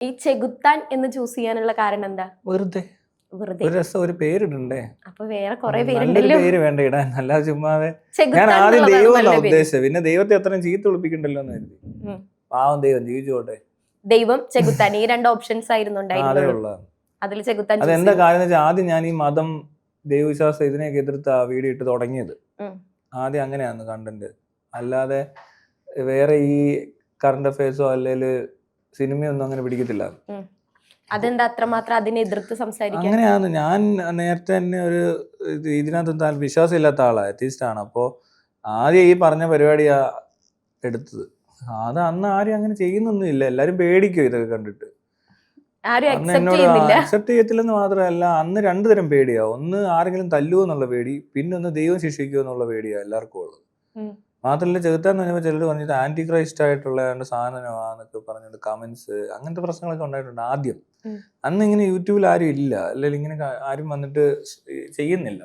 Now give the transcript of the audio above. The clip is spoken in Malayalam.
ഈ ചെകുത്താൻ എന്ന് ചൂസ് ചെയ്യാനുള്ള കാരണം എന്താ? വെറുതെ വെറുതെ. ഒരു രസം ഒരു പേരിടണ്ടേ? അപ്പൊ വേറെ കുറെ നല്ലൊരു പേരുണ്ടല്ലോ. പേര് വേണ്ട ഇടാൻ, അല്ലാതെ ചുമ്മാതെ. ഞാൻ ചെകുത്താൻ ആദ്യം എന്നുള്ളതാണ് ദൈവം നല്ല എന്നാ പേര്. ഉദ്ദേശിച്ചത്, പിന്നെ ദൈവത്തെ അത്രയും ചീത്ത വിളിപ്പിക്കണ്ടല്ലോ എന്ന് കരുതി. ഉം. പാവം ദൈവം ജീവിച്ചോട്ടെ. ദൈവം, ചെകുത്താൻ, ഈ രണ്ട് ഓപ്ഷൻസ് ആയിരുന്നു അതേ ഉണ്ടായിരുന്നുള്ളൂ. ഉള്ള. അതിൽ ചെകുത്താൻ choose അതെന്താ ചെയ്തു. കാര്യം എന്ന് വെച്ചാൽ, ആദ്യം ഞാൻ ഈ മതം, ദൈവവിശ്വാസം ഇതിനെയൊക്കെ എതിർത്ത് ആ വീഡിയോ ഇട്ട് തുടങ്ങിയത്. ഉം. ആദ്യം അങ്ങനെയാണ് കണ്ടന്റ്. അല്ലാതെ വേറെ ഈ കറണ്ട് അഫയേഴ്സോ അല്ലെങ്കിൽ സിനിമയൊന്നും അങ്ങനെ പിടിക്കത്തില്ല. ഉം. അതെന്താ അത്രമാത്രം അതിനെ എതിർത്ത് സംസാരിക്കാൻ? അങ്ങനെയാണ്. ഞാൻ നേരത്തെ തന്നെ ഒരു ഇതിനകത്ത് വിശ്വാസം ഇല്ലാത്ത ആളാണ്, അത്യസ്റ്റ് ആണ്. അപ്പോൾ ആദ്യം ഈ പറഞ്ഞ പരിപാടിയാ എടുത്തത്. അത് അന്ന് ആരും അങ്ങനെ ചെയ്യുന്നൊന്നും ഇല്ല. എല്ലാരും പേടിക്കും ഇതൊക്കെ കണ്ടിട്ട്. ആരും അന്ന് accept എന്നോട് ചെയ്യുന്നില്ല. അക്സെപ്റ്റ് ചെയ്യത്തില്ലെന്ന് മാത്രമല്ല, അന്ന് രണ്ടു തരം പേടിയാ. ഒന്ന് ആരെങ്കിലും തല്ലുവോ എന്നുള്ള പേടി, പിന്നെ ഒന്ന് ദൈവം ശിക്ഷിക്കുമോ എന്നുള്ള പേടിയാ എല്ലാവർക്കും ഉള്ളത്. ഉം. മാത്രമല്ല ചെകുത്താന്ന് പറയുമ്പോൾ ചിലർ പറഞ്ഞിട്ട് ആന്റി ക്രൈസ്റ്റ് ആയിട്ടുള്ള സാധനമാണെന്നൊക്കെ പറഞ്ഞിട്ട് കമന്റ്സ്, അങ്ങനത്തെ പ്രശ്നങ്ങളൊക്കെ ഉണ്ടായിട്ടുണ്ട് ആദ്യം. ഉം. അന്ന് ഇങ്ങനെ യൂട്യൂബിൽ ആരും ഇല്ല, അല്ലെങ്കിൽ ഇങ്ങനെ ആരും വന്നിട്ട് ചെയ്യുന്നില്ല.